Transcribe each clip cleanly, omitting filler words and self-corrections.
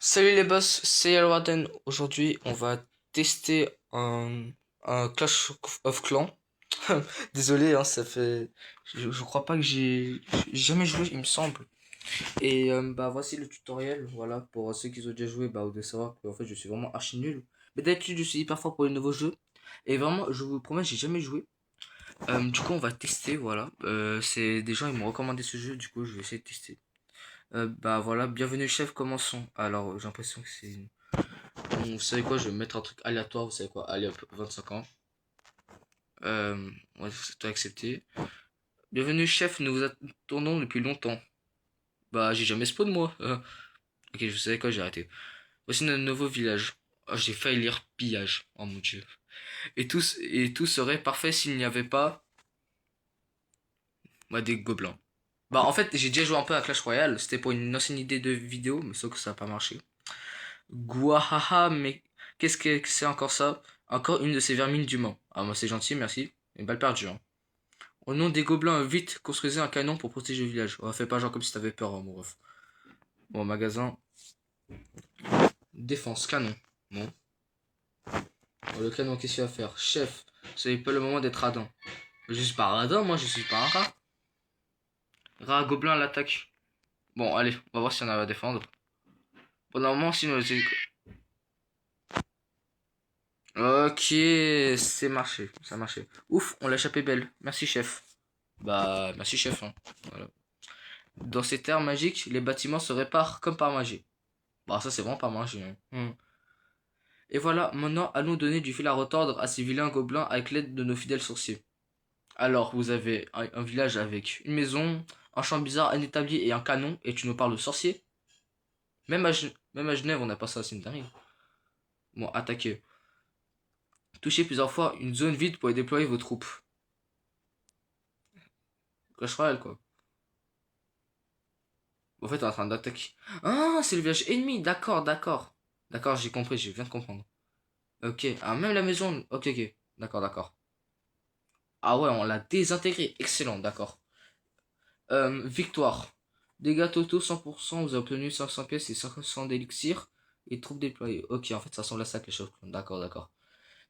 Salut les boss, c'est Alwarden. Aujourd'hui, on va tester un Clash of Clans. Désolé, hein, ça fait. Je crois pas que j'ai jamais joué, il me semble. Et bah voici le tutoriel. Voilà, pour ceux qui ont déjà joué, bah vous devez savoir que en fait je suis vraiment archi nul. Mais d'habitude, je suis hyper fort pour les nouveaux jeux. Et vraiment, je vous promets, j'ai jamais joué. Du coup, on va tester. Voilà, c'est des gens ils m'ont recommandé ce jeu. Du coup, je vais essayer de tester. Bah voilà, bienvenue chef, commençons. Alors, j'ai l'impression que c'est vous savez quoi, je vais mettre un truc aléatoire, vous savez quoi, allez hop, 25 ans. Ouais, c'est tout accepté. Bienvenue chef, nous vous attendons depuis longtemps. Bah, j'ai jamais spawn moi. Ok, vous savez quoi, j'ai arrêté. Voici notre nouveau village. Oh, j'ai failli lire pillage. Oh mon dieu. Et tout serait parfait s'il n'y avait pas bah, des gobelins. Bah, en fait, j'ai déjà joué un peu à Clash Royale. C'était pour une ancienne idée de vidéo, mais sauf que ça n'a pas marché. Gouahaha, mais qu'est-ce que c'est encore ça? Encore une de ces vermines d'humains. Ah, moi c'est gentil, merci. Une balle perdue, hein. Au nom des gobelins, vite, construisez un canon pour protéger le village. Oh, fais pas genre comme si t'avais peur, hein, mon ref. Bon, magasin. Défense, canon. Bon. Oh, le canon, qu'est-ce qu'il va faire? Chef, ce n'est pas le moment d'être radin. Je suis pas radin, moi, je suis pas un rat. Rat, gobelin, l'attaque. Bon, allez, on va voir si on arrive à défendre. Pendant un moment, sinon, ok, c'est marché, ça a marché. Ouf, on l'a échappé belle. Merci, chef. Bah, merci, chef, hein. Voilà. Dans ces terres magiques, les bâtiments se réparent comme par magie. Bah, ça, c'est vraiment pas magie, hein. Et voilà, maintenant, allons donner du fil à retordre à ces vilains gobelins avec l'aide de nos fidèles sorciers. Alors, vous avez un village avec une maison, un champ bizarre, un établi et un canon, et tu nous parles de sorciers? Même à Genève, on n'a pas ça, c'est une dinguerie. Bon, attaquez. Touchez plusieurs fois une zone vide pour y déployer vos troupes. Clash Royale, quoi. En fait, on est en train d'attaquer. Ah, c'est le village ennemi, d'accord, d'accord. D'accord, j'ai compris, je viens de comprendre. Ok, ah, même la maison. Ok, ok, d'accord, d'accord. Ah ouais, on l'a désintégré, excellent, d'accord. Victoire. Dégâts totaux 100%, vous avez obtenu 500 pièces et 500 d'élixir et troupes déployées. Ok, en fait, ça ressemble à ça que les choses. D'accord, d'accord.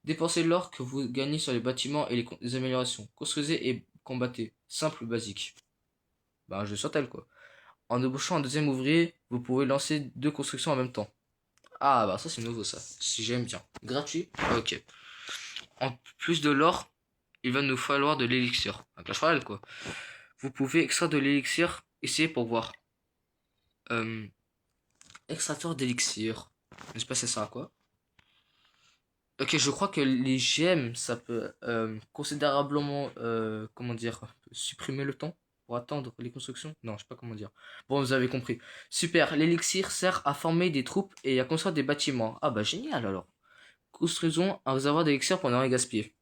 Dépensez l'or que vous gagnez sur les bâtiments et les améliorations. Construisez et combattez. Simple, basique. Bah, un jeu sur tel, quoi. En embauchant un deuxième ouvrier, vous pouvez lancer deux constructions en même temps. Ah, bah, ça, c'est nouveau, ça. Si j'aime bien. Gratuit? Ok. En plus de l'or, il va nous falloir de l'élixir. Un Clash Royale, quoi. Vous pouvez extraire de l'élixir. Essayez pour voir. Euh, extracteur d'élixir. Je sais pas si ça sert à quoi. Ok, je crois que les gemmes, ça peut considérablement, comment dire, supprimer le temps pour attendre les constructions. Non, je sais pas comment dire. Bon, vous avez compris. Super, l'élixir sert à former des troupes et à construire des bâtiments. Ah bah génial alors. Construisons un réservoir d'élixir pour ne rien gaspiller.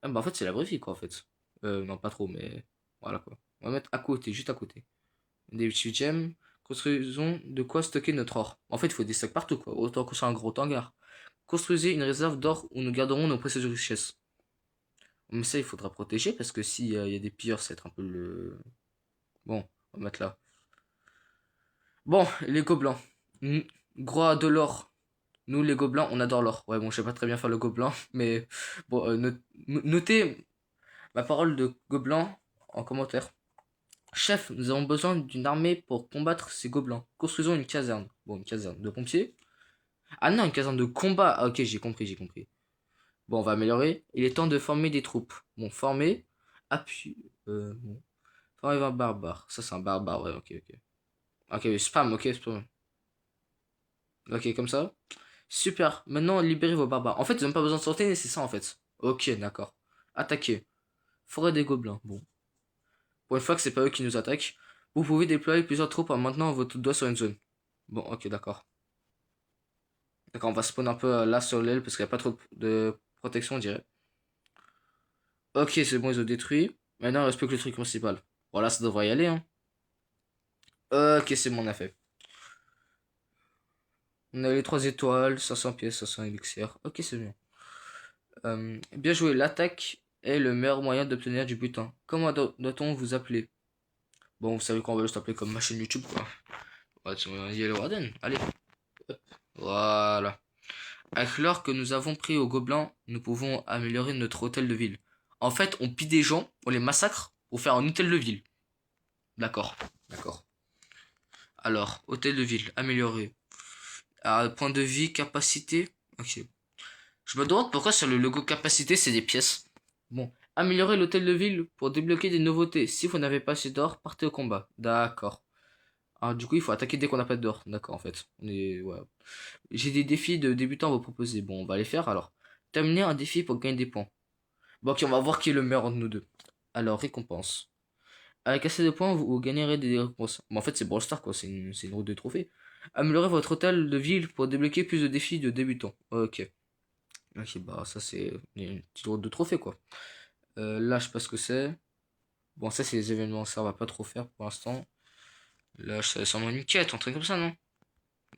Ah bah en fait c'est la vraie vie quoi en fait. Non pas trop mais voilà quoi. On va mettre à côté, juste à côté. Des petits gemmes. Construisons de quoi stocker notre or. En fait il faut des stocks partout quoi. Autant construire un gros hangar. Construisez une réserve d'or où nous garderons nos précieuses richesses. Mais ça il faudra protéger parce que s'il y a des pilleurs ça va être un peu le... Bon, on va mettre là. Bon, les gobelins. Gros de l'or. Nous, les gobelins, on adore l'or. Ouais, bon, je sais pas très bien faire le gobelin, mais bon, notez ma parole de gobelin en commentaire. Chef, nous avons besoin d'une armée pour combattre ces gobelins. Construisons une caserne. Bon, une caserne de pompiers. Ah non, une caserne de combat. Ah, ok, j'ai compris, j'ai compris. Bon, on va améliorer. Il est temps de former des troupes. Bon, former. Appui. Bon. Former un barbare. Ça, c'est un barbare, ouais, ok, ok. Ok, spam, ok, spam. Ok, comme ça. Super. Maintenant, libérez vos barbares. En fait, ils n'ont pas besoin de sortir, c'est ça en fait. Ok, d'accord. Attaquez. Forêt des gobelins. Bon. Pour une fois que c'est pas eux qui nous attaquent, vous pouvez déployer plusieurs troupes en maintenant votre doigt sur une zone. Bon, ok, d'accord. D'accord, on va spawn un peu là sur l'aile parce qu'il n'y a pas trop de protection, on dirait. Ok, c'est bon, ils ont détruit. Maintenant, il reste plus que le truc principal. Voilà, ça devrait y aller, hein. Ok, c'est bon, on a fait. On a les 3 étoiles, 500 pièces, 500 élixirs. Ok, c'est bien. Bien joué, l'attaque est le meilleur moyen d'obtenir du butin. Comment doit-on vous appeler? Bon, vous savez qu'on va juste appeler comme ma chaîne YouTube, quoi. Ouais, tu vas Yellow Warden, allez. Voilà. Avec l'or que nous avons pris aux gobelins, nous pouvons améliorer notre hôtel de ville. En fait, on pille des gens, on les massacre pour faire un hôtel de ville. D'accord. D'accord. Alors, hôtel de ville, amélioré. Point de vie, capacité. Ok. Je me demande pourquoi sur le logo capacité, c'est des pièces. Bon. Améliorer l'hôtel de ville pour débloquer des nouveautés. Si vous n'avez pas assez d'or, partez au combat. D'accord. Ah, du coup, il faut attaquer dès qu'on n'a pas d'or. D'accord, en fait. Ouais. J'ai des défis de débutants à vous proposer. Bon, on va les faire alors. Terminer un défi pour gagner des points. Bon, ok, on va voir qui est le meilleur entre nous deux. Alors, récompense. Avec assez de points, vous gagnerez des récompenses. Bon, en fait, c'est Brawl Stars, quoi. C'est une route de trophées. Améliorez votre hôtel de ville pour débloquer plus de défis de débutants. Ok. Ok, bah, ça, c'est une petite route de trophées, quoi. Là, je sais pas ce que c'est. Bon, ça, c'est les événements. Ça, on va pas trop faire pour l'instant. Là, ça semble une quête, un truc comme ça, non?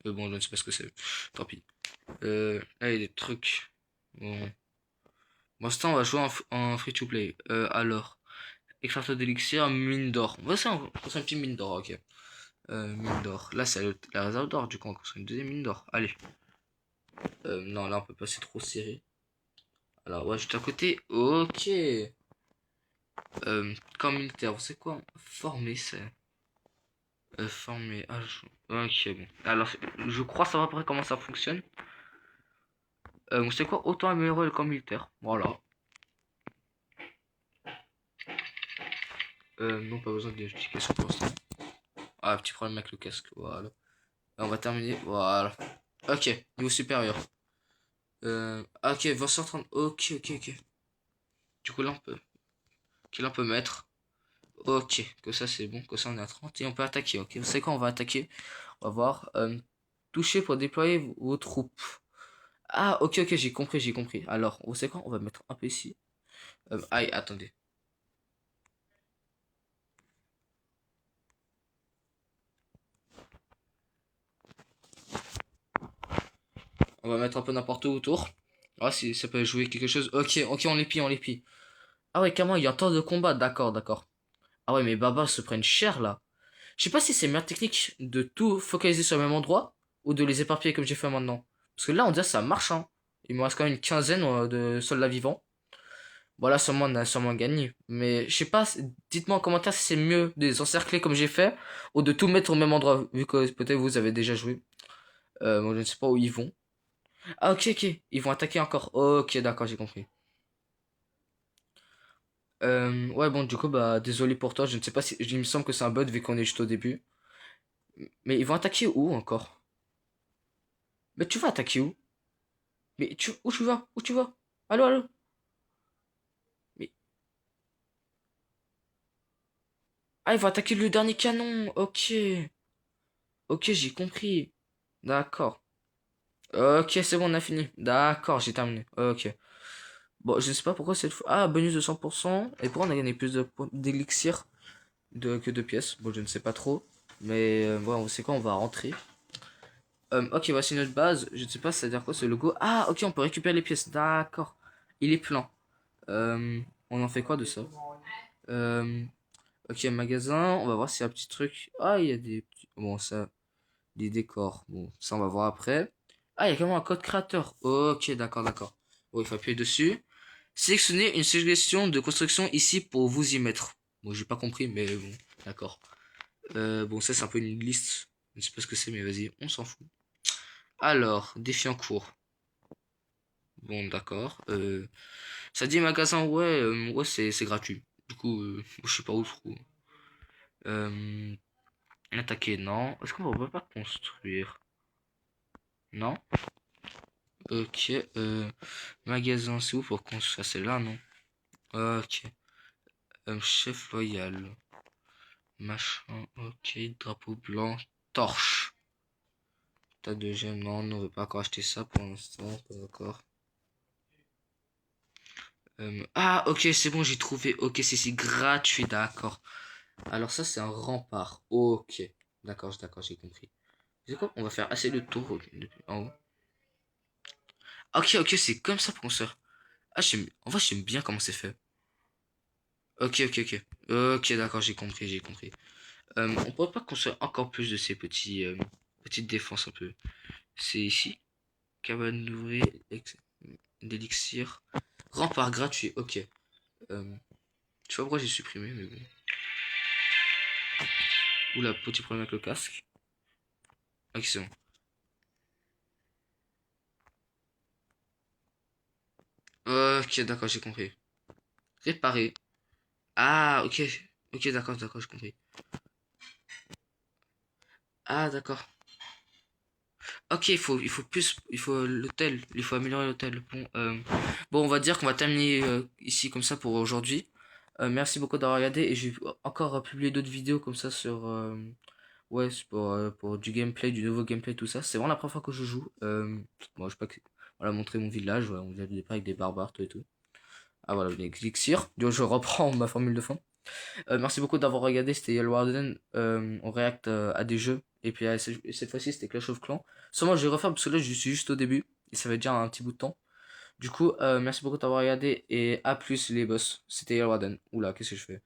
Bon, je ne sais pas ce que c'est. Tant pis. Là, il y a des trucs. Bon. Pour l'instant, on va jouer en free-to-play. Alors. Extracteur d'élixir, mine d'or. Ouais, c'est un petit mine d'or, ok. Mine d'or. Là, c'est la réserve d'or, du coup, on construit une deuxième mine d'or. Allez. Non, là, on peut pas, c'est trop serré. Alors, ouais, juste à côté. Ok. Camp militaire, c'est quoi? Former, c'est. Former. Ah, ok, bon. Alors, je crois savoir à peu près comment ça fonctionne. C'est quoi? Autant améliorer le camp militaire. Voilà. Non, pas besoin d'identification pour l'instant. Ah, petit problème avec le casque. Voilà. On va terminer. Voilà. Ok, niveau supérieur. Ok, 2030. Ok, ok, ok. Du coup, là, on peut. Ok, là, on peut mettre. Ok, que ça, c'est bon. Que ça, on est à 30. Et on peut attaquer. Ok, vous savez quoi? On va attaquer. On va voir. Toucher pour déployer vos troupes. Ah, ok, ok, j'ai compris, j'ai compris. Alors, vous savez quoi? On va mettre un peu ici. Aïe, attendez. On va mettre un peu n'importe où autour. Ah, si ça peut jouer quelque chose. Ok, ok, on les pille, on les pille. Ah ouais, comment il y a un temps de combat. D'accord, d'accord. Ah ouais, mais Baba se prennent cher là. Je sais pas si c'est meilleure technique de tout focaliser sur le même endroit ou de les éparpiller comme j'ai fait maintenant. Parce que là, on dirait que ça marche, hein. Il me reste quand même une quinzaine de soldats vivants. Bon, là, sûrement, on a sûrement gagné. Mais je sais pas, dites-moi en commentaire si c'est mieux de les encercler comme j'ai fait ou de tout mettre au même endroit, vu que peut-être vous avez déjà joué. Moi, je ne sais pas où ils vont. Ah, ok, ok. Ils vont attaquer encore. Ok, d'accord, j'ai compris. Ouais, bon, du coup, bah, désolé pour toi. Je ne sais pas si. Il me semble que c'est un bot vu qu'on est juste au début. Mais ils vont attaquer où encore? Mais tu vas attaquer où? Mais où tu vas? Où tu vas? Allô, allô? Mais, ah, ils vont attaquer le dernier canon. Ok. Ok, j'ai compris. D'accord. Ok, c'est bon, on a fini. D'accord, j'ai terminé. Ok. Bon, je sais pas pourquoi cette fois. Ah, bonus de 100%. Et pourquoi on a gagné plus d'élixir que de pièces? Bon, je ne sais pas trop. Mais bon, c'est quoi? On va rentrer. Ok, voici notre base. Je ne sais pas, ça veut dire quoi ce logo? Ah, ok, on peut récupérer les pièces. D'accord. Il est plein. On en fait quoi de ça? Euh, Ok, magasin, on va voir s'il y a un petit truc. Ah, il y a des petits. Bon, ça, des décors. Bon, ça, on va voir après. Ah, il y a quand même un code créateur. Ok, d'accord, d'accord. Bon, il faut appuyer dessus. Sélectionnez une suggestion de construction ici pour vous y mettre. Bon, j'ai pas compris, mais bon, d'accord. Bon, ça, c'est un peu une liste. Je ne sais pas ce que c'est, mais vas-y, on s'en fout. Alors, défi en cours. Bon, d'accord. Ça dit magasin, ouais, ouais, c'est gratuit. Du coup, je sais pas où se trouve. Euh, Attaquer, non. Est-ce qu'on peut pas construire? Non. Ok. Magasin, c'est où pour construire? C'est là, non? Ok. Chef loyal. Machin. Ok. Drapeau blanc. Torche. Tas de gemmes. Non, on ne veut pas encore acheter ça pour l'instant. Pas encore. Ah, ok, c'est bon, j'ai trouvé. Ok, c'est gratuit, d'accord. Alors ça, c'est un rempart. Ok. D'accord, j'ai compris. C'est quoi? On va faire assez de tours depuis en haut. Ok, ok, c'est comme ça pour construire. Ah, en vrai, j'aime bien comment c'est fait. Ok, ok, ok. Ok, d'accord, j'ai compris, j'ai compris. On pourrait pas construire encore plus de ces petites défenses un peu. C'est ici. Cabane d'ouvrier d'élixir. Rempart gratuit, ok. Je sais pas pourquoi j'ai supprimé, mais bon. Oula, petit problème avec le casque. Ok, c'est bon. Ok, d'accord, j'ai compris. Réparer. Ah, ok. Ok, d'accord, j'ai compris. Ah, d'accord. Ok, il faut l'hôtel, il faut améliorer l'hôtel. Bon, on va dire qu'on va terminer ici comme ça pour aujourd'hui. Merci beaucoup d'avoir regardé et je vais encore publier d'autres vidéos comme ça sur, ouais, c'est pour du gameplay, du nouveau gameplay, tout ça. C'est vraiment la première fois que je joue. Bon, je sais pas que, voilà, montrer mon village, ouais, on vient de départ avec des barbares, tout et tout. Ah voilà, les elixirs. Donc, je reprends ma formule de fin. Merci beaucoup d'avoir regardé, c'était Yellow Warden. On réacte à des jeux. Et puis cette fois-ci, c'était Clash of Clans. Sûrement, je vais refaire parce que là, je suis juste au début. Et ça va déjà un petit bout de temps. Du coup, merci beaucoup d'avoir regardé. Et à plus, les boss. C'était Yellow Warden. Oula, qu'est-ce que je fais?